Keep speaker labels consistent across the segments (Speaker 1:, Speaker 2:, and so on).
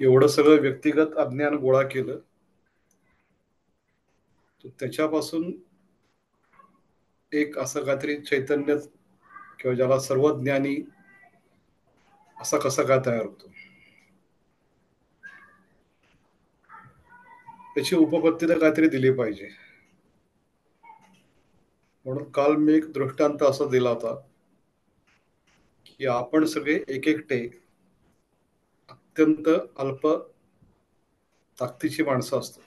Speaker 1: एवढं सगळं व्यक्तिगत अज्ञान गोळा केलं, तर त्याच्यापासून एक असं काहीतरी चैतन्य किंवा ज्याला सर्वज्ञानी असा कसा काय तयार होतो, त्याची उपपत्ती तर काहीतरी दिली पाहिजे. म्हणून काल मी एक दृष्टांत असा दिला होता की आपण सगळे एक एकटे अत्यंत अल्प ताकदीची माणसं असतो,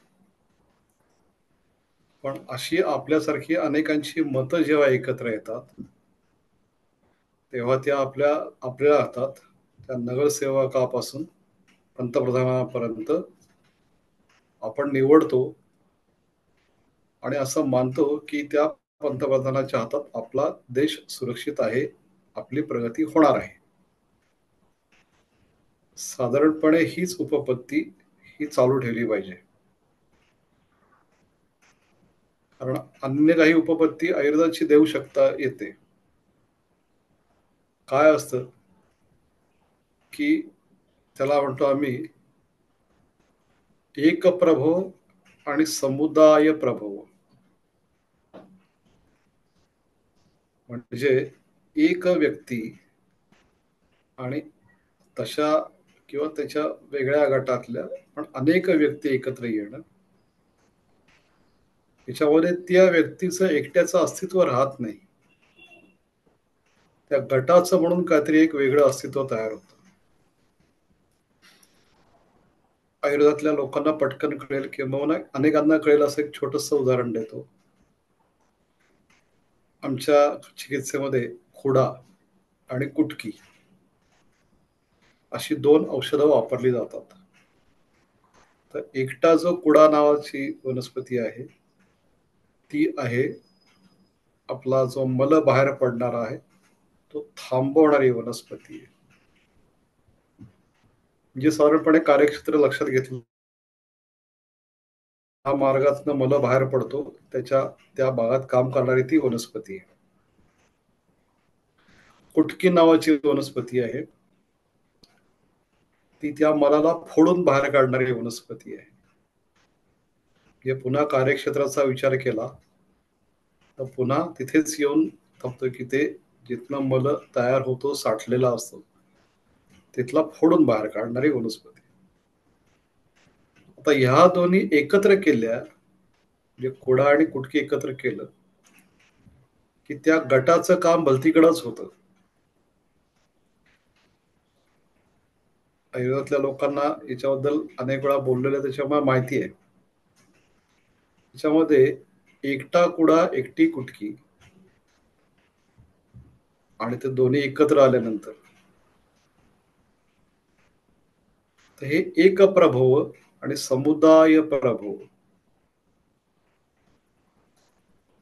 Speaker 1: पण अशी आपल्यासारखी अनेकांची मतं जेव्हा एकत्र येतात तेव्हा त्या आपल्या हातात त्या नगरसेवकापासून पंतप्रधानापर्यंत आपण निवडतो आणि असं मानतो की त्या पंतप्रधानाच्या हातात आपला देश सुरक्षित आहे, आपली प्रगती होणार आहे. साधारणपणे हीच उपपत्ती ही चालू ठेवली पाहिजे. कारण अन्य काही उपपत्ती आयुर्वेदाची देऊ शकता येते. काय असतं की त्याला म्हणतो आम्ही एक प्रभो आणि समुदाय प्रभो. म्हणजे एक व्यक्ती आणि तशा किंवा त्याच्या वेगळ्या गटातल्या पण अनेक व्यक्ती एकत्र येणं, त्याच्यामध्ये त्या व्यक्तीचं एकट्याचं अस्तित्व राहत नाही, त्या गटाचं म्हणून काहीतरी एक वेगळं अस्तित्व तयार होतं. आयुर्वेदातल्या लोकांना पटकन कळेल किंवा अनेकांना कळेल असं एक छोटस उदाहरण देतो. आमच्या चिकित्सेमध्ये खुडा आणि कुटकी अशी दोन औषधं वापरली जातात. तर एकटा जो कुडा नावाची वनस्पती आहे ती आहे आपला जो मल बाहेर पडणारा आहे तो थांबवणारी वनस्पती आहे. म्हणजे साधारणपणे कार्यक्षेत्र लक्षात घेतलं, हा मार्गातनं मल बाहेर पडतो त्याच्या त्या भागात काम करणारी ती वनस्पती आहे. कुटकी नावाची वनस्पती आहे, ती त्या मलाला फोडून बाहेर काढणारी वनस्पती आहे. म्हणजे पुन्हा कार्यक्षेत्राचा विचार केला तर पुन्हा तिथेच येऊन थांबतो की ते जिथनं मल तयार होतो साठलेला असतो तिथला फोडून बाहेर काढणारी वनस्पती. आता ह्या दोन्ही एकत्र केल्या, म्हणजे कुडा आणि कुटकी एकत्र केलं की त्या गटाचं काम भलतीकडंच होतं. आयुर्वेदातल्या लोकांना याच्याबद्दल अनेक वेळा बोललेलं त्याच्यामुळे माहिती आहे. त्याच्यामध्ये एकटा कुडा एकटी कुटकी आणि ते दोन्ही एकत्र आल्यानंतर तर हे एक प्रभव आणि समुदाय प्रभव.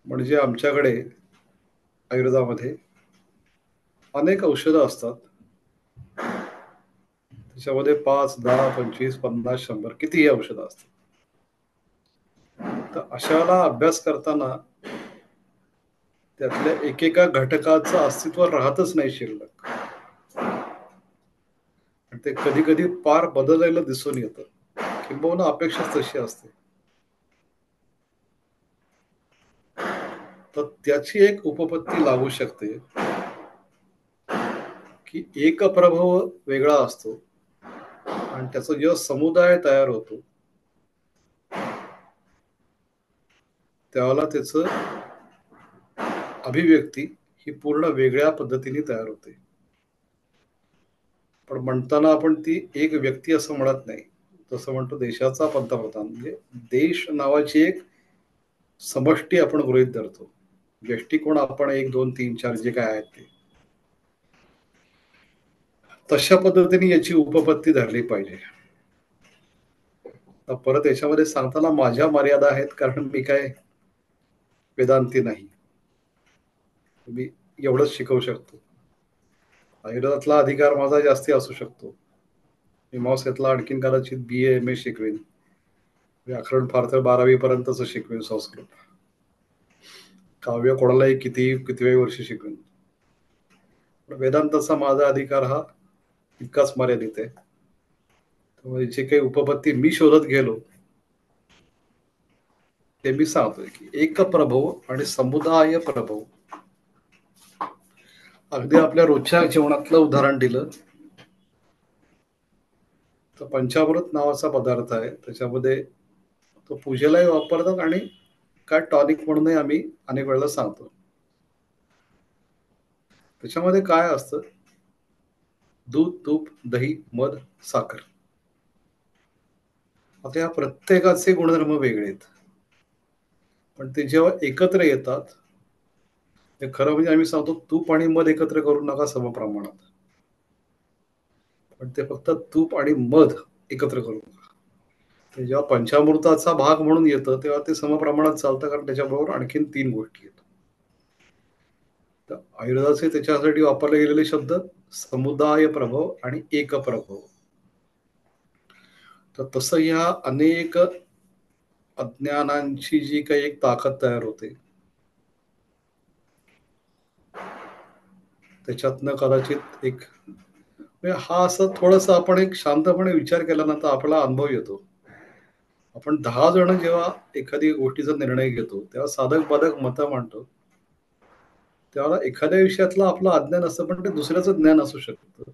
Speaker 1: म्हणजे आमच्याकडे आयुर्वेदामध्ये अनेक औषधं असतात, त्याच्यामध्ये 5, 10, 25, 50, 100 कितीही औषधं असतात. तर अशाला अभ्यास करताना त्यातल्या एकेका घटकाचं अस्तित्व राहतच नाही शिल्लक, ते कधी कधी पार बदललेलं दिसून येतं किंबहुना अपेक्षाच तशी असते. तर त्याची एक उपपत्ती लागू शकते की एक प्रभाव वेगळा असतो आणि त्याचा जेव्हा समुदाय तयार होतो त्यावेळेला त्याच अभिव्यक्ती ही पूर्ण वेगळ्या पद्धतीने तयार होते. पण म्हणताना आपण ती एक व्यक्ती असं म्हणत नाही, तसं म्हणतो देशाचा पंतप्रधान. म्हणजे देश नावाची एक समष्टी आपण गृहीत धरतो. व्यष्टी कोण आपण 1, 2, 3, 4 जे काय आहेत ते, तशा पद्धतीने याची उपपत्ती धरली पाहिजे. परत याच्यामध्ये सांगताना माझ्या मर्यादा आहेत, कारण मी काय वेदांती नाही. मी एवढंच शिकवू शकतो. आयुर्वेदातला अधिकार माझा जास्ती असू शकतो. मीमांसेतला आणखीन कदाचित BA MA शिकवेन, व्याकरण फार तर 12वी पर्यंतच शिकवेन, संस्कृत काव्य कोणालाही किती वर्षी शिकवेन. वेदांताचा माझा अधिकार हा इतकाच मर्यादित आहे. त्यामुळे जे काही उपपत्ती मी शोधत गेलो ते मी सांगतोय की एक प्रभव आणि समुदाय प्रभव. अगदी आपल्या रोजच्या जीवनातलं उदाहरण दिलं तर पंचामृत नावाचा पदार्थ आहे. त्याच्यामध्ये तो पूजेलाही वापरतात आणि काय टॉनिक म्हणूनही आम्ही अनेक वेळेला सांगतो. त्याच्यामध्ये काय असतं? दूध, तूप, दही, मध, साखर. आता या प्रत्येकाचे गुणधर्म वेगळे आहेत. पण ते जेव्हा एकत्र येतात, ते खरं म्हणजे आम्ही सांगतो तूप आणि मध एकत्र करू नका समप्रमाणात. पण ते फक्त तूप आणि मध एकत्र करू नका. ते जेव्हा पंचामृताचा भाग म्हणून येतं तेव्हा ते समप्रमाणात चालतं, कारण त्याच्याबरोबर आणखीन 3 गोष्टी आहेत. तर आयुर्वेदाचे त्याच्यासाठी वापरले गेलेले शब्द समुदाय प्रभव आणि एक प्रभव. तर तसं ह्या अनेक अज्ञानांची जी काही एक ताकद तयार होते त्याच्यातनं कदाचित एक म्हणजे हा असं थोडंसं आपण एक शांतपणे विचार केला ना तर आपला अनुभव येतो. आपण 10 जण जेव्हा एखादी गोष्टीचा निर्णय घेतो तेव्हा साधक बाधक मतं मांडतो. तेव्हा एखाद्या विषयातलं आपलं अज्ञान असतं पण ते दुसऱ्याचं ज्ञान असू शकतं.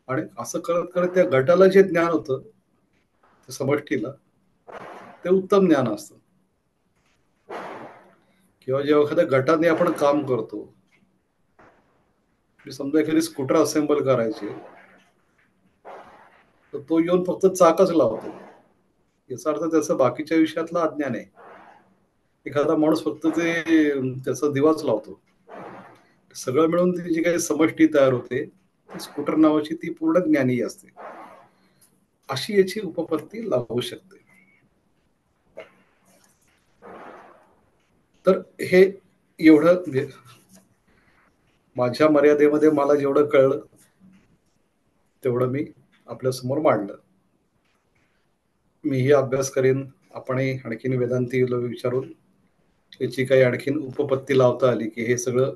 Speaker 1: आणि असं करत करत त्या गटाला जे ज्ञान होतं त्या समष्टीला ते उत्तम ज्ञान असतं. किंवा जेव्हा एखाद्या गटाने आपण काम करतो, समजा एखादी स्कूटर असेंबल करायची तर तो येऊन फक्त चाकच लावतो. याचा अर्थ त्याचं बाकीच्या विषयातलं अज्ञान आहे. एखादा माणूस फक्त ते त्याचा दिवाच लावतो. सगळं मिळून ती जी काही समष्टी तयार होते ती स्कूटर नावाची ती पूर्ण ज्ञानी असते. अशी याची उपपत्ती लागू शकते. तर हे एवढं म्हणजे माझ्या मर्यादेमध्ये मला जेवढं कळलं तेवढं मी आपल्या समोर मांडलं. मीही अभ्यास करेन, आपणही आणखीन वेदांती विचारून याची काही आणखीन उपपत्ती लावता आली की हे सगळं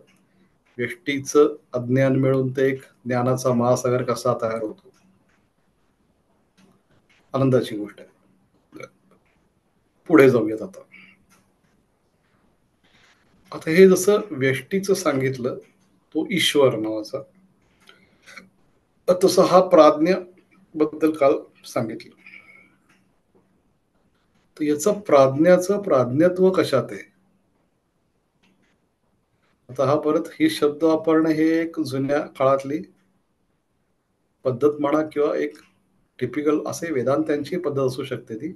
Speaker 1: व्यष्टीचं अज्ञान मिळून ते एक ज्ञानाचा महासागर कसा तयार होतो. आनंदाची गोष्ट आहे. पुढे जाऊयात आता. आता हे जसं व्यष्टीचं सांगितलं तो ईश्वर नावाचा, तसं हा प्राज्ञ बद्दल काल सांगितलं. तर याचं प्राज्ञाचं प्राज्ञत्व कशात आहे? आता हा परत ही शब्द वापरणं हे एक जुन्या काळातली पद्धत म्हणा किंवा एक टिपिकल असे वेदांतांची पद्धत असू शकते ती.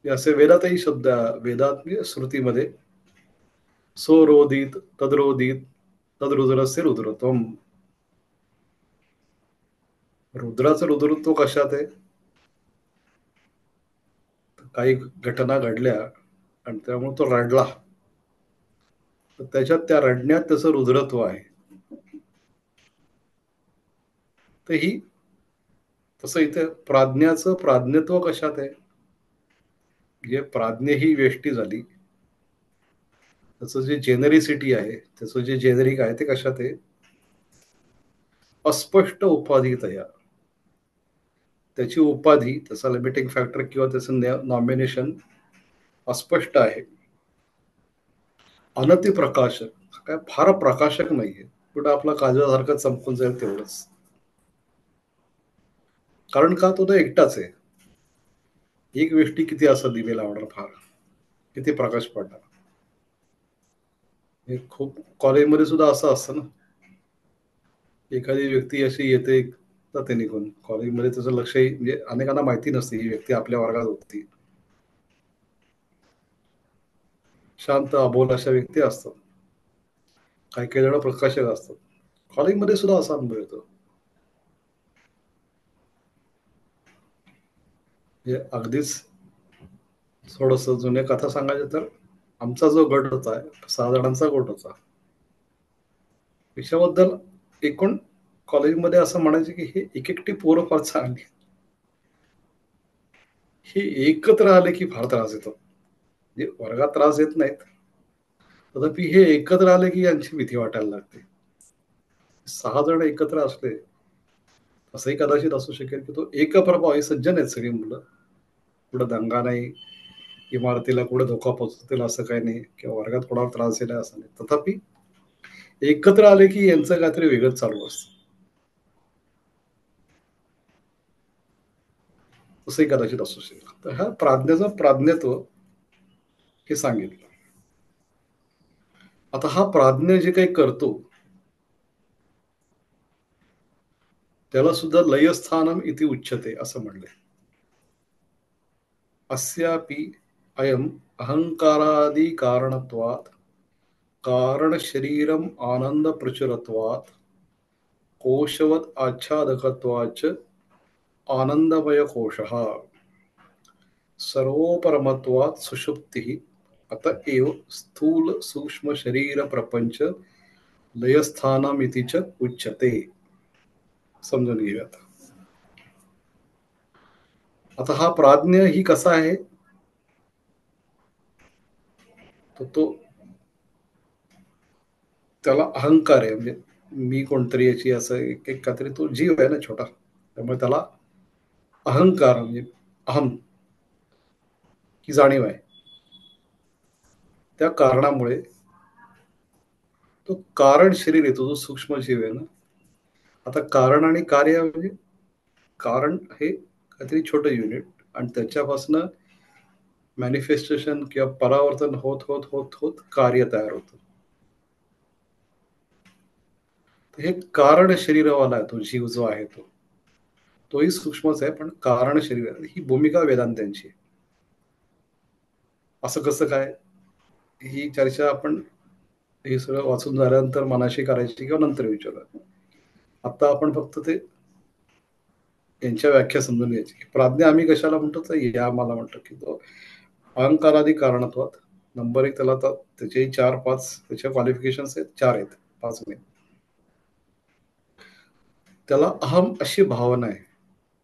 Speaker 1: असे वेदातही शब्द वेदात श्रुतीमध्ये सोरोदित तद्रोदित तद्रुद्रस्य रुद्रत्वम. रुद्राचं रुद्रत्व कशात आहे? काही घटना घडल्या आणि त्यामुळे तो रडला तर त्याच्यात त्या रडण्यात त्याचं रुद्रत्व आहे. तर ही तसं इथे प्राज्ञाचं प्राज्ञत्व कशात आहे? म्हणजे प्राज्ञ ही व्यष्टी झाली, त्याचं जे जेनरिसिटी आहे त्याचं जे जेनरिक आहे ते कशात आहे? अस्पष्ट उपाधी तया. त्याची उपाधी त्याचा लिमिटिंग फॅक्टर किंवा त्याचं नॉमिनेशन अस्पष्ट आहे. अनतिप्रकाशक काय फार प्रकाशक नाहीये, कुठं आपला काजळासारखं चमकून जाईल तेवढंच. कारण का तो तर एकटाच आहे. एक व्यक्ती किती असं दिवे लावणार, फार किती प्रकाश पडणार. हे खूप कॉलेजमध्ये सुद्धा असं असतं ना, एखादी व्यक्ती अशी येते जाते निघून कॉलेजमध्ये, त्याचं लक्षही म्हणजे अनेकांना माहिती नसते ही व्यक्ती आपल्या वर्गात होती. शांत अबोल अशा व्यक्ती असतात, काही काही जण प्रकाशक असतात. कॉलेजमध्ये सुद्धा असा अनुभव येतो. म्हणजे अगदीच थोडस जुन्या कथा सांगायचं तर आमचा जो गट होता 6 जणांचा गट होता, त्याच्याबद्दल एकूण कॉलेजमध्ये असं म्हणायचे की हे एक एकटी पोरं फार चांगली, हे एकत्र आले की फार त्रास येतो. म्हणजे वर्गात त्रास येत नाहीत, तथापि हे एकत्र आले की यांची भीती वाटायला लागते. 6 जण एकत्र असले, असंही कदाचित असू शकेल की तो एकप्रभावी सज्जन आहेत सगळी मुलं. कुठं दंगा नाही, इमारतीला कुठं धोका पोहोचतील असं काही नाही किंवा वर्गात कोणाला त्रास दिला असं नाही. तथापि एकत्र आले की यांचं काहीतरी वेगळंच चालू असतं. तसंही कदाचित असू शकेल. तर ह्या प्राज्ञाचं प्राज्ञत्व हे सांगितलं. आता हा प्राज्ञ जे काही करतो, त्याला सुद्धा लयस्थानम इति उच्यते असं म्हणलंय. अस्यापि अयम अहंकारादि कारणत्वात् कारण शरीरम आनंद प्रचुरत्वात् कोशवत आच्छादकत्वाच आनंदमय कोशः सर्वोपरमत्वात् सुषुप्तिः अतएव स्थूल सूक्ष्म शरीर प्रपंच लयस्थानमिति च उच्यते. समजून घेऊया आता. आता हा प्राज्ञ ही कसा आहे, तो त्याला अहंकार आहे. म्हणजे मी कोणतरी याची असं एक एक काहीतरी तो जीव आहे ना छोटा, त्यामुळे त्याला अहंकार म्हणजे अहम ही जाणीव आहे. त्या कारणामुळे तो कारण शरीर येतो, जो सूक्ष्म जीव आहे ना. आता कारण आणि कार्य म्हणजे कारण हे काहीतरी छोटं युनिट आणि त्याच्यापासून मॅनिफेस्टेशन किंवा परावर्तन होत होत होत होत कार्य तयार होतं. तर हे कारण शरीरवाला आहे तो जीव जो आहे तो, तोही सूक्ष्मच आहे पण कारण शरीर आहे. ही भूमिका वेदांत्यांची आहे. असं कसं काय, ही चर्चा आपण हे सगळं वाचून झाल्यानंतर मनाशी करायची किंवा नंतर विचारूया. आता आपण फक्त ते यांच्या व्याख्या समजून घ्यायची. प्राज्ञा आम्ही कशाला म्हणतो, तर या मला म्हणतो की तो अहंकारादी कारणत्वात. नंबर एक त्याला तर त्याचे 4-5 त्याच्या क्वालिफिकेशन आहेत, 4 आहेत, 5 नाही. त्याला अहम अशी भावना आहे,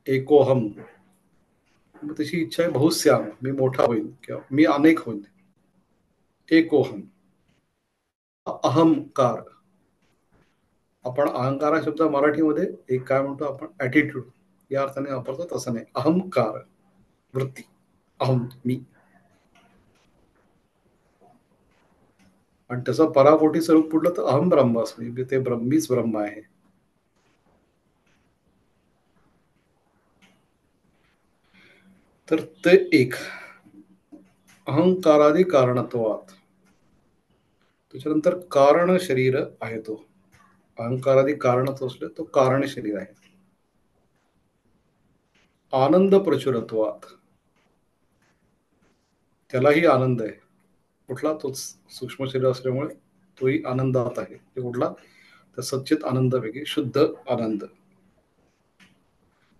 Speaker 1: एकोहम. मग त्याची इच्छा आहे बहुश्याम, मी मोठा होईल किंवा मी अनेक होईल. एकोहम अहंकार. आपण अहंकार हा शब्द मराठीमध्ये एक काय म्हणतो आपण, ऍटिट्यूड या अर्थाने वापरतो, तसं नाही. अहंकार वृत्ती, अहम मी. आणि त्याचा पराकोटी स्वरूप पुढलं तर अहम ब्रह्म असं, म्हणजे ते मीच ब्रह्म आहे. तर ते एक अहंकारादी कारणत्वात. त्याच्यानंतर कारण शरीर आहे तो. अहंकारादी कारणत्व असले तो कारण शरीर आहे. आनंद प्रचुरत्वात. त्यालाही आनंद आहे. कुठला, तोच सूक्ष्म शरीर असल्यामुळे तोही आनंदात आहे. ते कुठला, तर सच्चित आनंदापैकी शुद्ध आनंद.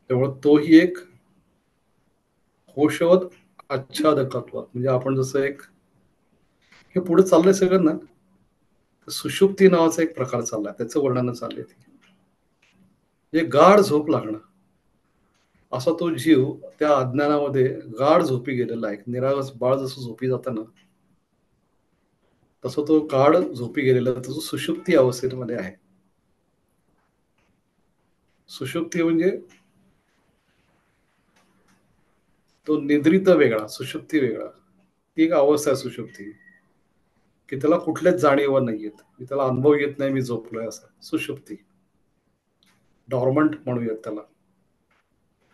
Speaker 1: त्यामुळे तोही एक होशवत आच्छादकत्वात. म्हणजे आपण जसं एक हे पुढे चाललंय सगळं ना, सुषुप्ती नावाचा एक प्रकार चाललाय, त्याचं वर्णन चाललंय. हे गाढ झोप लागणं, असा तो जीव त्या अज्ञानामध्ये गाढ झोपी गेलेला आहे. निरागस बाळ जसं झोपी जातं ना, तसं तो गाढ झोपी गेलेला, तो सुषुप्ती अवस्थेमध्ये आहे. सुषुप्ती म्हणजे तो निद्रित वेगळा, सुषुप्ती वेगळा. ती एक अवस्था आहे सुषुप्ती, की त्याला कुठल्याच जाणीवा नाहीयेत, की त्याला अनुभव येत नाही मी झोपलोय असं. सुषुप्ती डॉर्मंट म्हणूयात त्याला,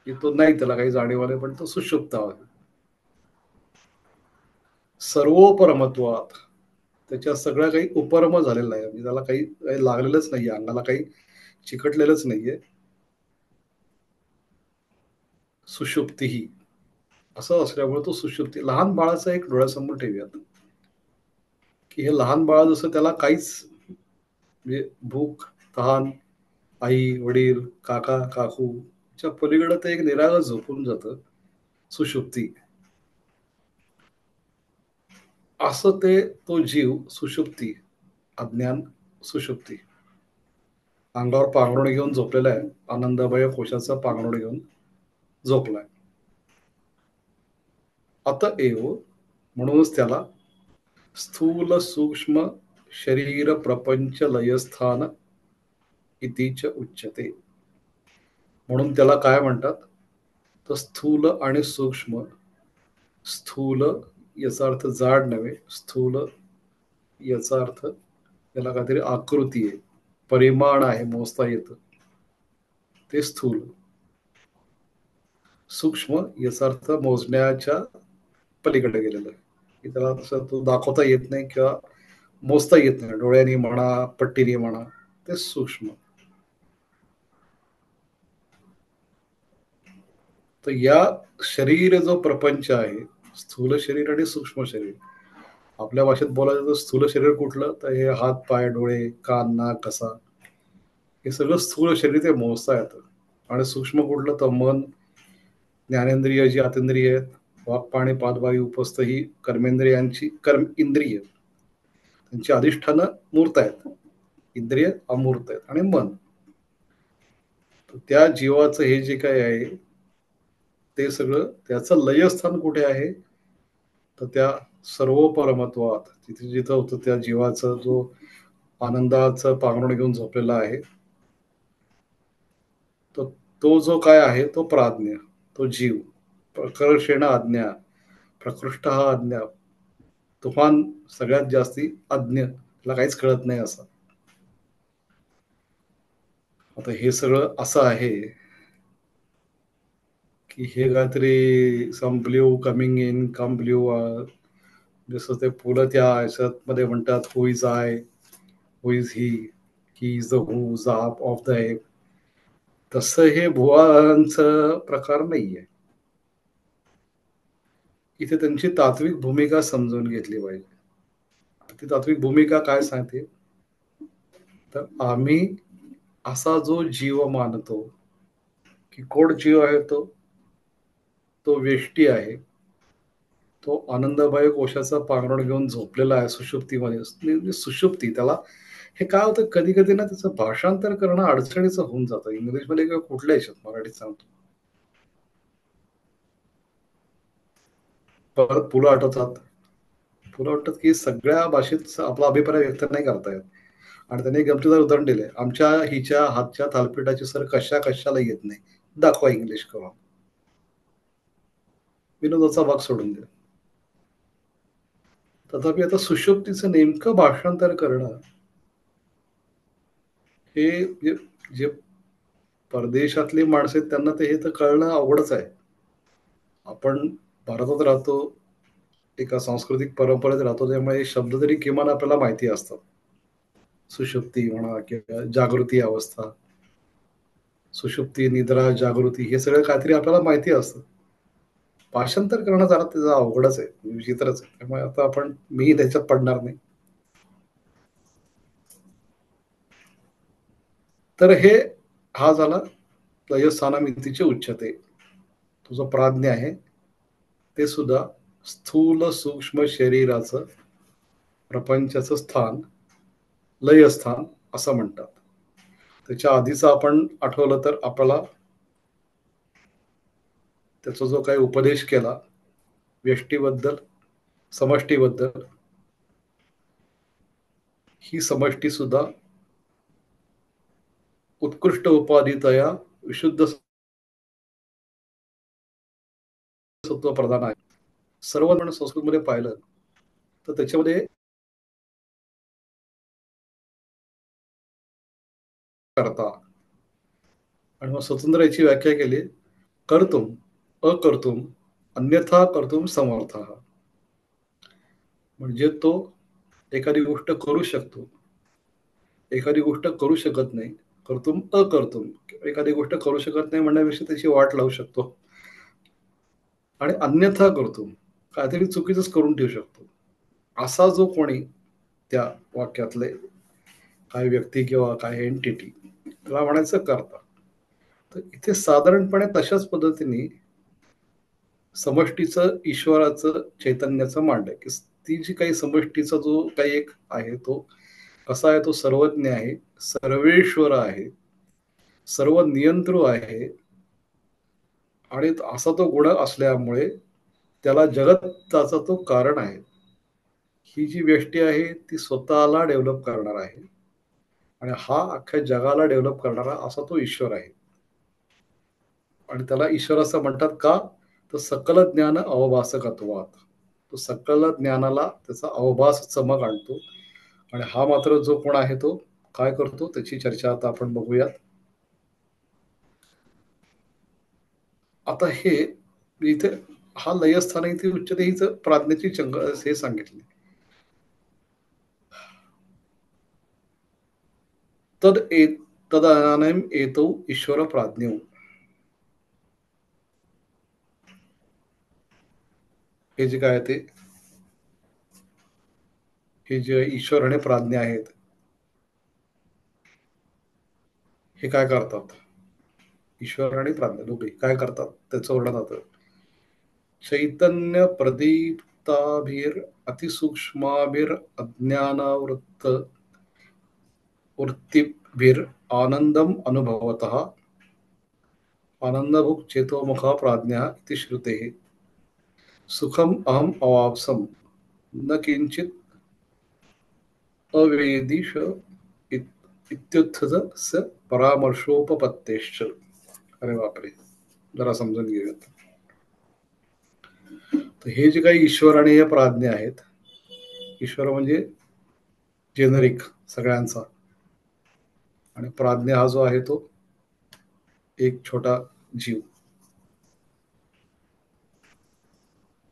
Speaker 1: की तो नाही, त्याला काही जाणीव नाही, पण तो सुषुप्त आहे. सर्वोपरमत्वात. त्याच्या सगळ्या काही उपरम झालेला आहे, म्हणजे त्याला काही काही लागलेलंच नाहीये, अंगाला काही चिकटलेलंच नाहीये. सुषुप्ती ही असं असल्यामुळे तो सुषुप्ती. लहान बाळाचा एक डोळ्यासमोर ठेवूयात, की हे लहान बाळ जसं त्याला काहीच म्हणजे भूक, तहान, आई वडील काका काकू च्या पलीकडे ते एक निरागस झोपून जातं, सुषुप्ती. असं ते तो जीव सुषुप्ती, अज्ञान सुषुप्ती, अंगावर पांघरुण घेऊन झोपलेला आहे. आनंदमय कोशाचं पांघरुण घेऊन झोपलाय. अतएव म्हणूनच त्याला स्थूल सूक्ष्म शरीर प्रपंच लयस्थान इतीच उच्यते. म्हणून त्याला काय म्हणतात, तर स्थूल आणि सूक्ष्म. स्थूल याचा अर्थ जाड नव्हे, स्थूल याचा अर्थ याला काहीतरी आकृती आहे, परिमाण आहे, मोजता येतं, ते स्थूल. सूक्ष्म याचा अर्थ मोजण्याच्या पलीकडे गेलेलं आहे, की त्याला तसं तो दाखवता येत नाही किंवा मोजता येत नाही, डोळ्यांनी म्हणा, पट्टीने म्हणा, ते सूक्ष्म. तर या शरीर जो प्रपंच आहे, स्थूल शरीर आणि सूक्ष्म शरीर. आपल्या भाषेत बोलायचं तर स्थूल शरीर कुठलं, तर हे हात, पाय, डोळे, कान, नाक, घसा, हे सगळं स्थूल शरीर ते मोजता येतं. आणि सूक्ष्म कुठलं, तर मन, ज्ञानेंद्रिय जी आतेंद्रिय आहेत, वाक, पाणी, पादवायू, उपस्थ ही कर्मेंद्रियांची कर्म इंद्रिय, त्यांची अधिष्ठानं मूर्त आहेत, इंद्रिय अमूर्त आहेत, आणि मन. त्या जीवाचं हे जे काय आहे ते सगळं, त्याचं लयस्थान कुठे आहे, तर त्या सर्व परमत्वात, तिथे जिथं होतं त्या जीवाचा जो आनंदाचं पांघरुण घेऊन झोपलेला आहे, तो तो जो काय आहे तो प्राज्ञ, तो जीव. प्रकर्षेण आज्ञा, प्रकृष्ट हा आज्ञा, तुफान सगळ्यात जास्ती अज्ञ, त्याला काहीच कळत नाही असं. आता हे सगळं असं आहे की हे काहीतरी some blue coming in come blue, जसं ते पुढं त्या ह्याच्यात मध्ये म्हणतात, who is I, who is he is the who झाप ऑफ द एप. तसं हे भुवांचं प्रकार नाहीये. इथे त्यांची तात्विक भूमिका समजून घेतली पाहिजे. ती तात्विक भूमिका काय सांगते, तर आम्ही असा जो जीव मानतो की कोण जीव आहे, तो वेष्टी आहे, तो आनंदमय कोशाचा पांघरुण घेऊन झोपलेला आहे सुषुप्तीमध्ये. म्हणजे सुषुप्ती त्याला, हे काय होतं कधी कधी ना, त्याचं भाषांतर करणं अडचणीचं होऊन जातं इंग्लिशमध्ये किंवा कुठल्या याच्यात, मराठीत सांगतो. परत पुलं आठवतात, पुलं वाटतात की सगळ्या भाषेत आपला अभिप्राय व्यक्त नाही करता येत. आणि त्यांनी गमतीदार उदाहरण दिले, आमच्या हिच्या हातच्या थालपिठाची सर कशा कशाला येत नाही, दाखवा इंग्लिश करून. विनोदाचा भाग सोडून द्या. तथापि आता सुषुप्तीचं नेमकं भाषांतर करणं, हे जे परदेशातली माणसं आहेत त्यांना ते हे तर कळणं अवघडच आहे. आपण भारतात राहतो, एका सांस्कृतिक परंपरेत राहतो, त्यामुळे हे शब्द तरी किमान आपल्याला माहिती असतात. सुषुप्ती म्हणा किंवा जागृती अवस्था, सुषुप्ती, निद्रा, जागृती, हे सगळं काहीतरी आपल्याला माहिती असतं. भाषांतर करणं जरा त्याचं अवघडच आहे, विचित्रच आहे. त्यामुळे आता मी त्याच्यात पडणार नाही. तर हा झाला लयस्थानमितीचे उच्चते. तुझं प्राज्ञ आहे ते सुद्धा स्थूल सूक्ष्म शरीराचं प्रपंचाचं स्थान, लयस्थान असं म्हणतात. त्याच्या आधीचं आपण आठवलं तर आपल्याला त्याचा जो काही उपदेश केला व्यष्टीबद्दल, समष्टीबद्दल, ही समष्टी सुद्धा उत्कृष्ट उपाधितया विशुद्ध सत्व प्रधान आहे. सर्व म्हणून संस्कृतमध्ये पाहिलं तर त्याच्यामध्ये करता, आणि मग स्वतंत्र याची व्याख्या केली, कर्तुम, अकर्तुम, अन्यथा कर्तुम समर्थ. म्हणजे तो एखादी गोष्ट करू शकतो, एखादी गोष्ट करू शकत नाही. कर्तुम अकर्तुम, एखादी गोष्ट करू शकत नाही म्हणण्यापेक्षा त्याची वाट लावू शकतो. आणि अन्यथा कर्तुम, काहीतरी चुकीचंच करून ठेवू शकतो. असा जो कोणी त्या वाक्यातले काही व्यक्ती किंवा काही एंटिटी, त्याला म्हणायचं करता. तर इथे साधारणपणे तशाच पद्धतीने समष्टीचं, ईश्वराचं, चैतन्याचं मांडलंय, की ती जी काही समष्टीचा जो काही एक आहे, तो कसा आहे, तो सर्वज्ञ आहे, सर्वेश्वर आहे, सर्व नियंत्रू आहे, आणि असा तो गुण असल्यामुळे त्याला जगताचा तो कारण आहे. ही जी व्यष्टी आहे ती स्वतःला डेव्हलप करणार आहे, आणि हा अख्ख्या जगाला डेव्हलप करणारा असा तो ईश्वर आहे. आणि त्याला ईश्वर असं म्हणतात का? तर सकल ज्ञान अवभासकत्वात. तो सकल ज्ञानाला त्याचा अवभास चमक आणतो. आणि हा मात्र जो कोण आहे तो काय करतो त्याची चर्चा आता आपण बघूयात. आता हे इथे हा लयस्थान इथे उच्चते हीच प्राज्ञेची चंग हे सांगितले. तद तदनानयम येतो ईश्वर प्राज्ञो. हे जे काय ते हे जे ईश्वर आणि प्राज्ञ आहेत हे काय करतात? ईश्वर आणि प्राज्ञ दोघे काय करतात त्याचं वर्णन होतं. चैतन्य प्रदीप्ताभिर अतिसूक्ष्माभिर अज्ञानावृत्त वृत्तीभिर आनंदम अनुभवतः आनंदभुक् चेतोमुखा प्राज्ञा इति श्रुतेः सुखम अहम अवाप्सम न किंचित अवेदिश इत्युत्थित स परामर्शोपपत्तेश्च. अरे बापरे, जरा समजून घेऊयात. तर हे जे काही ईश्वर आणि हे प्राज्ञ आहेत, ईश्वर म्हणजे जेनरिक सगळ्यांचा, आणि प्राज्ञ हा जो आहे तो एक छोटा जीव.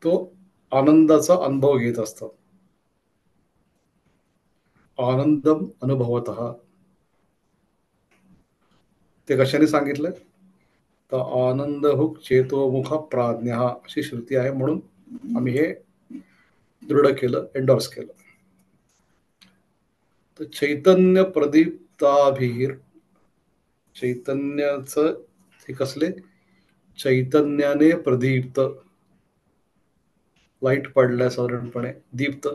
Speaker 1: तो आनंदाचा अनुभव घेत असतात. आनंदम अनुभवत. ते कशाने सांगितलं? तर आनंदहुक चेतोमुख प्राज्ञ अशी श्रुती आहे, म्हणून आम्ही हे दृढ केलं, एंडॉर्स केलं. तर चैतन्य प्रदीप्ताभिर, चैतन्याचं हे कसले? चैतन्याने प्रदीप्त, लाईट पडलाय साधारणपणे, दीप्त,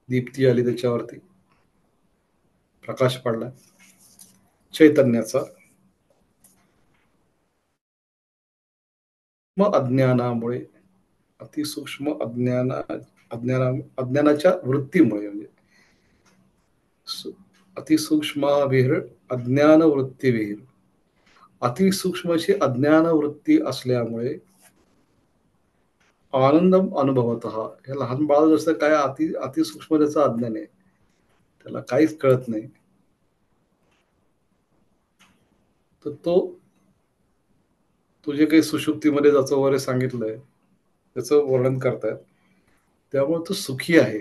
Speaker 1: दीप्ती आली त्याच्यावरती, प्रकाश पडलाय चैतन्याचा. मग अज्ञानामुळे, अतिसूक्ष्म अज्ञानाच्या वृत्तीमुळे, म्हणजे अतिसूक्ष्माविहीर अज्ञान वृत्तीविहीर, अतिसूक्ष्मची अज्ञान वृत्ती असल्यामुळे आनंद अनुभवत. हे लहान बाळ जसं काय अतिसूक्ष्म त्याचं अज्ञान आहे, त्याला काहीच कळत नाही, तर तो तुझे काही सुषुप्तीमध्ये ज्याचं वगैरे सांगितलंय त्याचं वर्णन करतायत. त्यामुळे तो सुखी आहे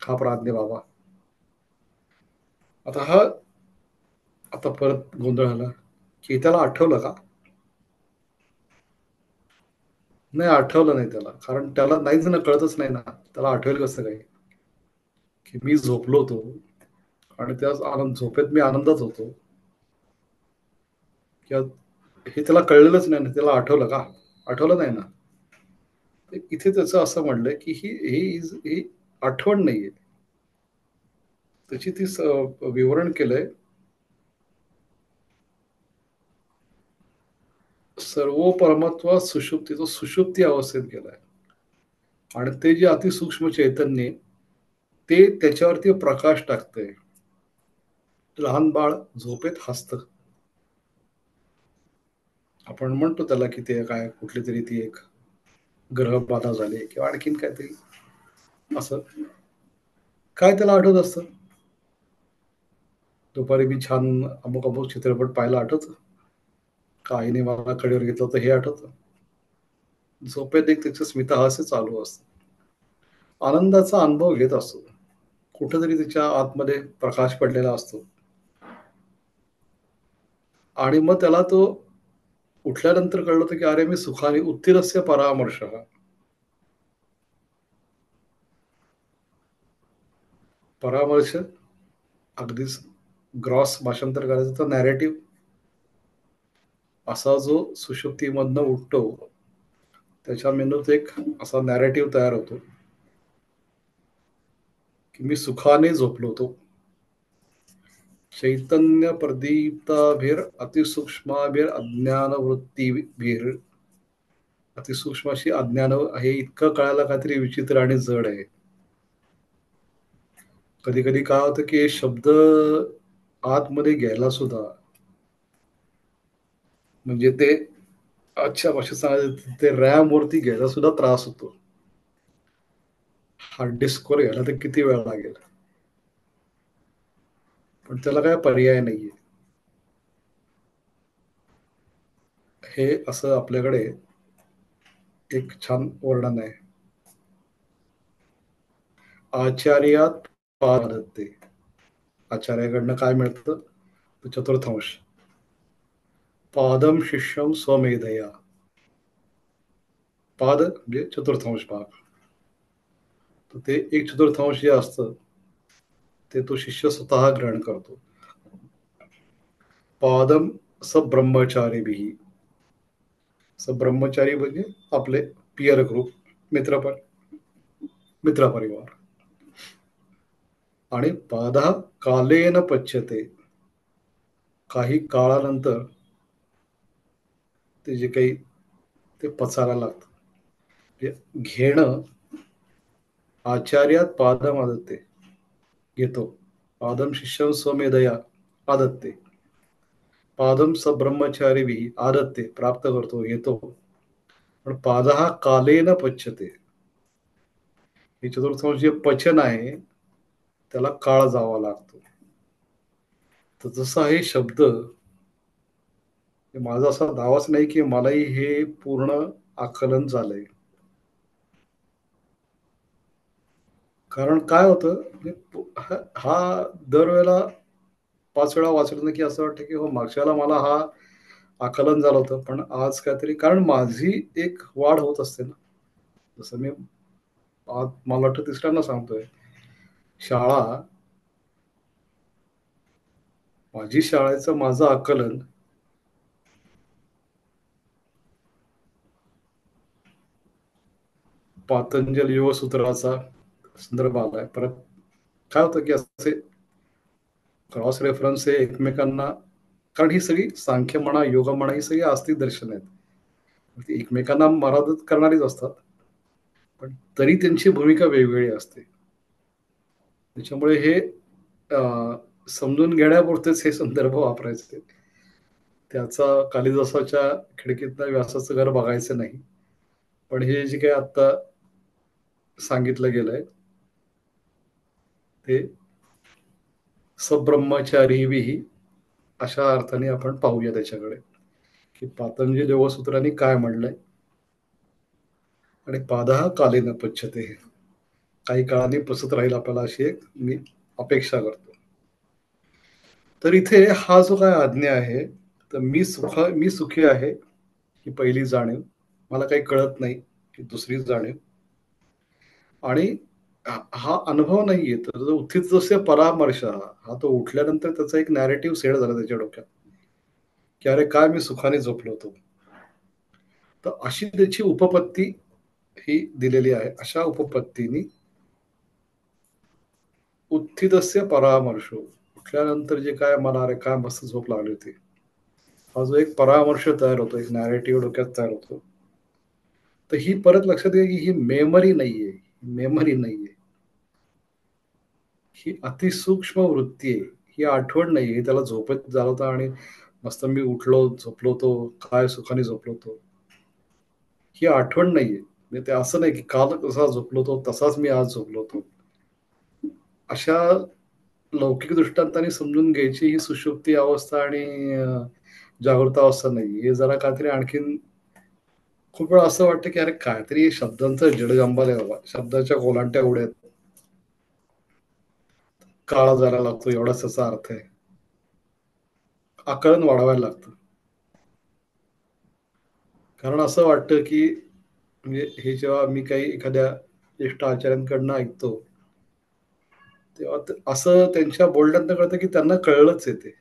Speaker 1: हा प्राज्ञ बाबा. आता परत गोंधळ आला की त्याला आठवलं का? नाही, आठवलं नाही त्याला, कारण त्याला नाहीच ना, कळतच नाही ना, त्याला आठवेल कसं काही की मी झोपलो होतो आणि त्या झोपेत मी आनंदात होतो, किंवा हे त्याला कळलेलंच नाही ना, त्याला आठवलं का? आठवलं नाही ना. इथे त्याचं असं म्हणलंय की ही आठवण नाहीये त्याची, ती विवरण केलंय. सर्व परमत्व सुषुप्तीचं सुषुप्ती अवस्थेत गेलाय, आणि ते जे अतिसूक्ष्म चैतन्य ते त्याच्यावरती प्रकाश टाकतंय. लहान बाळ झोपेत हसतं, आपण म्हणतो त्याला की ते काय कुठली तरी ती एक ग्रह बाधा झाली किंवा आणखीन काहीतरी असं काय त्याला आठवत असतं. दुपारी मी छान अमुक अमुक चित्रपट पाहायला आठवतं का, आईने मला कडेवर घेतलं होतं हे आठवतं. झोपेत एक त्याचं स्मितहास्य चालू असतं, आनंदाचा अनुभव घेत असतो, कुठेतरी त्याच्या आतमध्ये प्रकाश पडलेला असतो. आणि मग त्याला तो उठल्यानंतर कळलं होतं की अरे मी सुखाने उत्तिरस्य परामर्श. परामर्श अगदीच ग्रॉस भाषांतर करायचं तर नॅरेटिव्ह, असा जो सुषुप्तीमधनं उठतो त्याच्या मेंदूत एक असा नॅरेटिव्ह तयार होतो की मी सुखाने झोपलो होतो. चैतन्य प्रदीप्ताभिर अतिसूक्ष्माभिर अज्ञान वृत्तीभिर, अतिसूक्ष्माशी अज्ञान हे इतकं कळायला काहीतरी विचित्र आणि जड आहे. कधी कधी काय होतं की हे शब्द आतमध्ये घ्यायला सुद्धा म्हणजे ते अच्छा भाषेत सांगायचं ते रॅम वरती घ्यायला सुद्धा त्रास होतो. हार्ड डिस्कवर घ्यायला तर किती वेळ लागेल. पण त्याला काय पर्याय नाहीये. हे असं आपल्याकडे एक छान वर्णन आहे. आचार्यात पादत्ते. आचार्याकडनं काय मिळतं? चतुर्थांश. पादम शिष्यम स्वमेधया. पाद म्हणजे चतुर्थांश भाग. तर ते एक चतुर्थांश जे असतं ते तो शिष्य स्वतः ग्रहण करतो. पादम स ब्रह्मचारी भी. स ब्रह्मचारी म्हणजे आपले पियर ग्रुप, मित्रपण मित्रपरिवार. आणि पादा कालेन पच्यते. काही काळानंतर ते जे काही ते पचायला लागतं. म्हणजे घेणं आचार्यात पादम आदत्ते घेतो. पादम शिष्यम स्वमेधया आदत्ते. पादम स ब्रह्मचारी आदत्ते प्राप्त करतो घेतो. पण पाद हा कालेन पच्यते. हे चतुर्थांश जे पचन आहे त्याला काळ जावा लागतो. तर जसा हे शब्द माझा असा दावाच नाही की मलाही हे पूर्ण आकलन झालंय. कारण काय होतं म्हणजे हा दरवेळेला 5 वेळा वाचलं ना की असं वाटतं की हो मागच्या वेळेला मला हा आकलन झालं होतं पण आज काहीतरी कारण माझी एक वाढ होत असते ना. जसं मी आज मला वाटतं तिसऱ्यांदा सांगतोय. शाळा माझी शाळेचं माझं आकलन पातंजल योगसूत्राचा संदर्भ आलाय. परत काय होतं की असे क्रॉस रेफरन्स हे एकमेकांना कारण ही सगळी सांख्य म्हणा, योग म्हणा ही सगळी आस्तिक दर्शन आहेत. ती एकमेकांना मदत करणारीच असतात. पण तरी त्यांची भूमिका वेगवेगळी असते. त्याच्यामुळे हे समजून घेण्यापुरतेच हे संदर्भ वापरायचे. त्याचा कालिदासाच्या खिडकीतनं व्यासाचं घर बघायचं नाही. पण हे जे काही आता सांगितलं गेलंय ते सब्रह्मचारीही अशा अर्थाने आपण पाहूया त्याच्याकडे की पातंजल योगसूत्रांनी काय म्हणलंय आणि पादहा कालेन पच्यते. काही काळाने पसत राहील आपल्याला अशी एक मी अपेक्षा करतो. तर इथे हा जो काय आज्ञा आहे तर मी सुखी आहे ही पहिली जाणीव. मला काही कळत नाही ही दुसरी जाणीव. आणि हा अनुभव नाहीये तर जो उत्थित जसे परामर्श हा तो उठल्यानंतर त्याचा एक नॅरेटिव्ह सेट झाला त्याच्या डोक्यात की अरे काय मी सुखाने झोपलो होतो. तर अशी त्याची उपपत्ती ही दिलेली आहे. अशा उपपत्तीनी उत्थितस्य परामर्शो. उठल्यानंतर जे काय मला अरे काय मस्त झोप लागली होती. हा जो एक परामर्श तयार होतो, एक नॅरेटिव्ह डोक्यात तयार होतो. तर ही परत लक्षात घ्या की ही मेमरी नाहीये. मेमरी नाहीये. ही अतिसूक्ष्म वृत्ती आहे. ही आठवण नाहीये. त्याला झोपेत झालं होतं आणि मस्त मी उठलो, झोपलो होतो, काय सुखाने झोपलो होतो. ही आठवण नाहीये. म्हणजे ते असं नाही की काल कसा झोपलो होतो, तसाच मी आज झोपलो होतो. अशा लौकिक दृष्टांताने समजून घ्यायची ही सुषुप्ती अवस्था आणि जागृत अवस्था नाही. हे जरा काहीतरी आणखीन खूप वेळा असं वाटतं की अरे काहीतरी शब्दांचं जडगंबाल आहे बाबा. शब्दाच्या ओलांट्या उड्या आहेत. काळा जायला लागतो एवढाच त्याचा अर्थ आहे. आकलन वाढवायला लागतं. कारण असं वाटतं की म्हणजे हे जेव्हा मी काही एखाद्या ज्येष्ठ आचार्यांकडनं ऐकतो तेव्हा असं त्यांच्या बोलण्यातनं कळतं की त्यांना कळलंच आहे ते.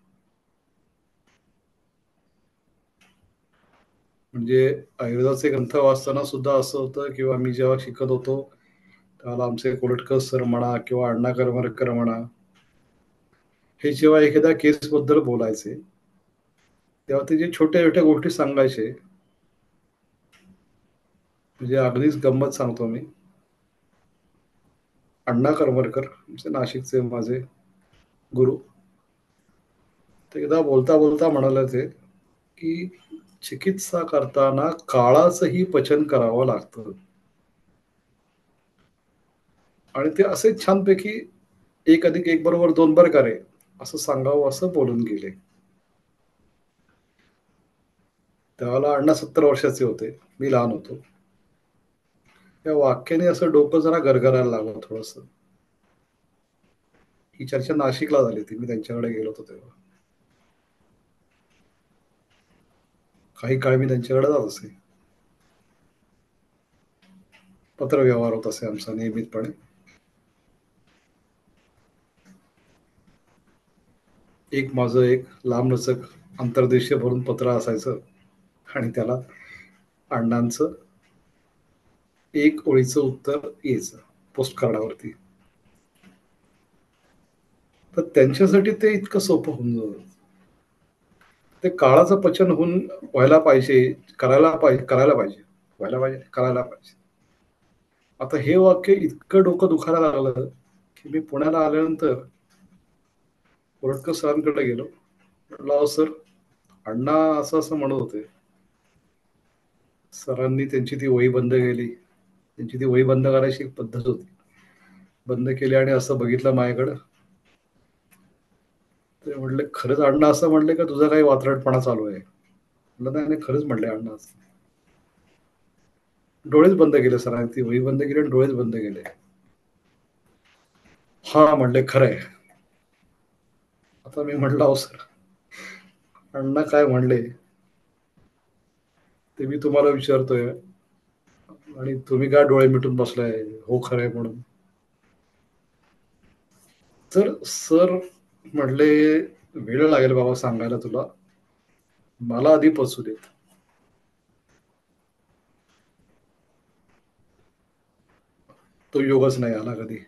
Speaker 1: म्हणजे आयुर्वेदाचे ग्रंथ वाचताना सुद्धा असं होतं किंवा मी जेव्हा शिकत होतो त्यावेळेला आमचे कोलटकर सर म्हणा किंवा अण्णा करमरकर म्हणा हे जेव्हा एखाद्या केसबद्दल बोलायचे तेव्हा ते जे छोट्या छोट्या गोष्टी सांगायचे म्हणजे अगदीच गंमत सांगतो मी अण्णा करमरकर आमचे नाशिकचे माझे गुरु. ते एकदा बोलता बोलता म्हणाले ते की चिकित्सा करताना काळाचंही पचन करावं लागतं. आणि ते असे छानपैकी 1+1=2 बरं का रे, असं सांगावं असं बोलून गेले. त्यावेळेला अण्णा 70 वर्षाचे होते, मी लहान होतो. त्या वाक्याने असं डोकं जरा गरगरायला लागलं थोडस. ही चर्चा नाशिकला झाली होती, मी त्यांच्याकडे गेलो होतो तेव्हा. काही काळ मी त्यांच्याकडे जात असे. पत्रव्यवहार होत असे आमचा नियमितपणे. माझं एक लांबलचक अंतर्देशीय भरून पत्र असायचं आणि त्याला अण्णांचं एक ओळीचं उत्तर यायचं पोस्ट कार्डावरती. तर त्यांच्यासाठी ते इतकं सोपं होऊन जातं. ते काळाचं पचन होऊन व्हायला पाहिजे, करायला पाहिजे, व्हायला पाहिजे, करायला पाहिजे. आता हे वाक्य इतकं डोकं दुखायला लागलं की मी पुण्याला आल्यानंतर कोरटकर सरांकडे गेलो. म्हटलं, अहो सर, अण्णा असं असं म्हणत होते. सरांनी त्यांची ती वही बंद केली. त्यांची ती वही बंद करायची एक पद्धत होती. बंद केली आणि असं बघितलं माझ्याकडं. ते म्हटले, खरंच अण्णा असं म्हणले का तुझा काही वात्रटपणा चालू आहे? म्हटलं, नाही नाही, खरंच म्हणले अण्णा असं. डोळेच बंद केले सरांनी, ती वही बंद केली आणि डोळेच बंद केले. हा म्हणले, खरंय. आता मी म्हटलं, अहो सर, अण्णा काय म्हणले ते मी तुम्हाला विचारतोय आणि तुम्ही काय डोळे मिटून बसलाय हो खरंय म्हणून. तर सर म्हटले, वेळ लागेल बाबा सांगायला तुला, मला आधी पचू देत. तो योगच नाही आला कधी.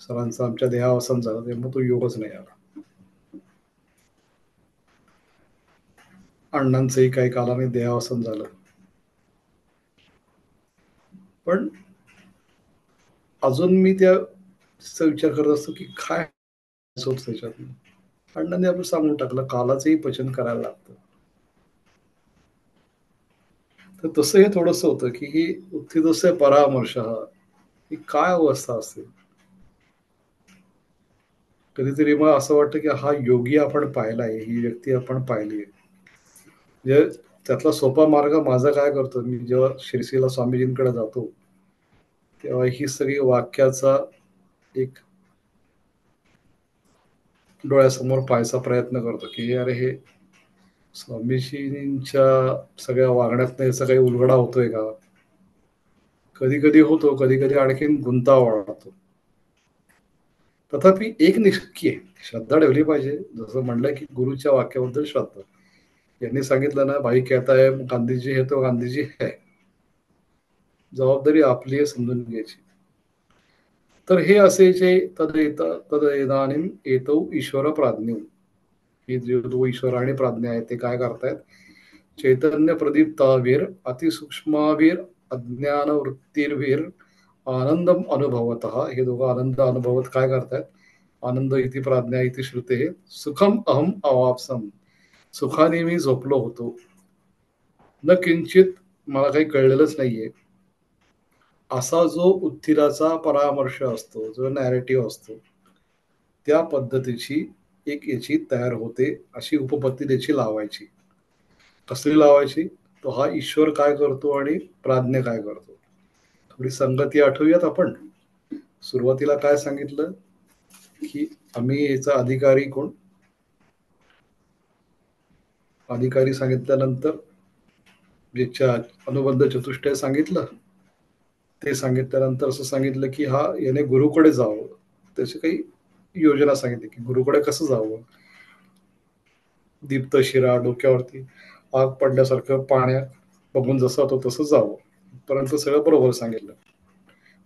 Speaker 1: सरांचा आमच्या देहावसान झाला तेव्हा तो योगच नाही आला. अण्णांचंही काही कालाने देहावसान झालं. पण अजून मी त्या विचार करत असतो की काय होत त्याच्यात. अण्णांनी आपण सांगून टाकलं, कालाचंही पचन करायला लागतं. तर तसं हे थोडस होतं की ही उत्थितस्य परामर्श ही काय अवस्था असते. कधीतरी मग असं वाटतं की हा योगी आपण पाहिलाय, ही व्यक्ती आपण पाहिली आहे. म्हणजे त्यातला सोपा मार्ग माझा काय करतो, मी जेव्हा शिरसीला स्वामीजींकडे जातो तेव्हा ही सगळी वाक्याचा एक डोळ्यासमोर पाहायचा प्रयत्न करतो की अरे हे स्वामीजींच्या सगळ्या वागण्यात याचा काही उलगडा होतोय का. कधी कधी होतो, कधी कधी आणखीन गुंतावा वाढतो. तथापि एक नक्की आहे, श्रद्धा ठेवली पाहिजे. जसं म्हणलं की गुरुच्या वाक्याबद्दल श्रद्धा. यांनी सांगितलं ना, भाई कहता है गांधीजी है तो गांधीजी है. जबाबदारी आपली आहे समजून घ्यायची. तर हे असे जे तदेदानीम येतो ईश्वर प्राज्ञ, हे जे दो ईश्वर आणि प्राज्ञा आहे ते काय करतायत, चैतन्य प्रदीप्तावीर अतिसूक्ष्मावीर अज्ञान वृत्तीर्वीर आनंद अनुभवत, हे दोघं आनंद अनुभवत काय करतायत, आनंद इति प्राज्ञा इति श्रुते सुखम अहम अवापसम, सुखाने मी झोपलो होतो, न किंचित मला काही कळलेलंच नाहीये, असा जो उत्थिताचा परामर्श असतो, जो नॅरेटिव्ह असतो, त्या पद्धतीची एक याची तयार होते. अशी उपपत्ती त्याची लावायची. कसली लावायची, तो हा ईश्वर काय करतो आणि प्राज्ञ काय करतो. थोडी संगती आठवूयात आपण. सुरुवातीला काय सांगितलं की आम्ही याचा अधिकारी कोण, अधिकारी सांगितल्यानंतर ज्याच्या अनुबंध चतुष्टय सांगितलं, ते सांगितल्यानंतर असं सांगितलं की हा याने गुरुकडे जावं. त्याची काही योजना सांगितली की गुरुकडे कसं जावं. दीप्त शिरा डोक्यावरती आग पडल्यासारखं पाण्यात बघून जसं होतं तसं जावं, परंतु सगळं बरोबर सांगितलं.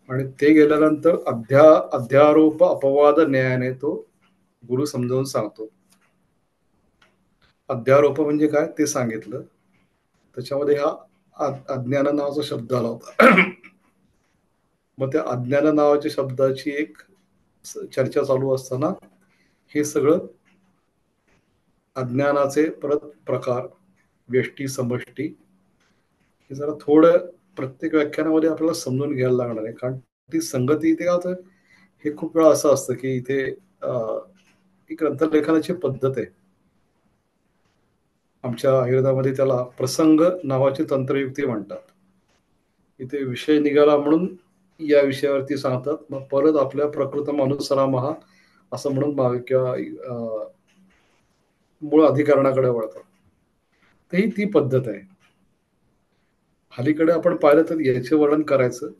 Speaker 1: आणि ते गेल्यानंतर अध्यारोप अपवाद न्यायाने तो गुरु समजावून सांगतो. अध्यारोप म्हणजे काय ते सांगितलं. त्याच्यामध्ये हा अज्ञान नावाचा शब्द आला होता. मग त्या अज्ञान नावाच्या शब्दाची एक चर्चा चालू असताना हे सगळं अज्ञानाचे परत प्रकार, व्यष्टी समष्टी हे जरा थोडं प्रत्येक व्याख्यानामध्ये आपल्याला समजून घ्यायला लागणार आहे. कारण ती संगती इथे काय होतं, हे खूप वेळा असं असतं की इथे ही ग्रंथलेखनाची पद्धत आहे. आमच्या आयुर्वेदामध्ये त्याला प्रसंग नावाची तंत्रयुक्ती म्हणतात. इथे विषय निघाला म्हणून या विषयावरती सांगतात, मग परत आपल्या प्रकृतम अनुसरामहा असं म्हणून मागे किंवा मूळ अधिकरणाकडे वळतात. तर ही ती पद्धत आहे. अलीकडे आपण पाहिलं तर याचे वर्णन करायचं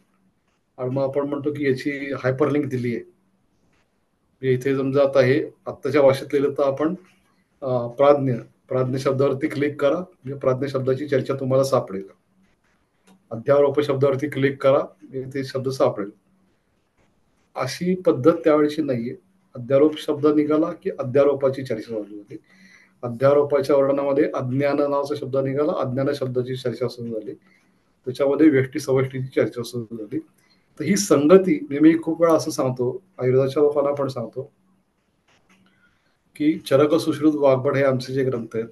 Speaker 1: आणि मग आपण म्हणतो की याची हायपरलिंक दिली आहे. इथे समजा आता हे आत्ताच्या भाषेत लिहिलं तर आपण प्राज्ञ प्राज्ञ शब्दावरती क्लिक करा, म्हणजे प्राज्ञ शब्दाची चर्चा तुम्हाला सापडेल. अध्यारोप शब्दावरती क्लिक करा, म्हणजे ते शब्द सापडेल. अशी पद्धत त्यावेळेची नाहीये. अध्यारोप शब्द निघाला की अध्यारोपाची चर्चा चालू होती. अध्यारोपाच्या वर्णनामध्ये अज्ञान नावाचा शब्द निघाला, अज्ञान शब्दाची चर्चा सुरू झाली. त्याच्यामध्ये व्यष्टी समष्टीची चर्चा सुरू झाली. तर ही संगती मी खूप वेळा असं सांगतो, आयुर्वेदाच्या लोकांना पण सांगतो की चरक सुश्रुत वाग्भट हे आमचे जे ग्रंथ आहेत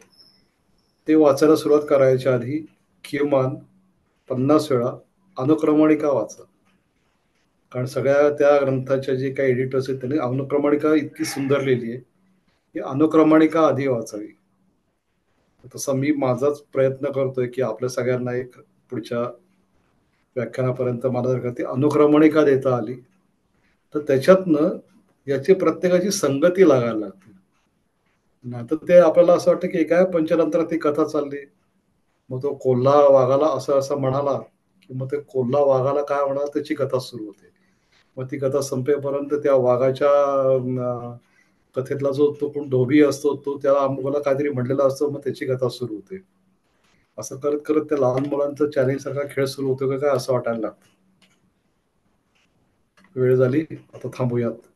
Speaker 1: ते वाचायला सुरुवात करायच्या आधी किमान 50 वेळा अनुक्रमणिका वाचा. कारण सगळ्या त्या ग्रंथाच्या जे काही एडिटर्स आहेत त्यांनी अनुक्रमणिका इतकी सुंदर लिहिली आहे की अनुक्रमणिका आधी वाचावी. तसा मी माझाच प्रयत्न करतोय की आपल्या सगळ्यांना एक पुढच्या व्याख्यानापर्यंत मला जर का ती अनुक्रमणिका देता आली तर त्याच्यातनं याची प्रत्येकाची संगती लागायला लागते. नाहीतर ते आपल्याला असं वाटतं की एका पंचतंत्रात ती कथा चालली. मग तो कोल्हा वाघाला असं असं म्हणाला की मग ते कोल्हा वाघाला काय म्हणाला त्याची कथा सुरू होते. मग ती कथा संपेपर्यंत त्या वाघाच्या कथेतला जो तो कोण धोबी असतो तो त्याला अमुकाला काहीतरी म्हणलेला असतो, मग त्याची कथा सुरू होते. असं करत करत त्या लहान मुलांचा चॅलेंज सारखा खेळ सुरू होतो का काय असं वाटायला लागतं. वेळ झाली, आता थांबूयात.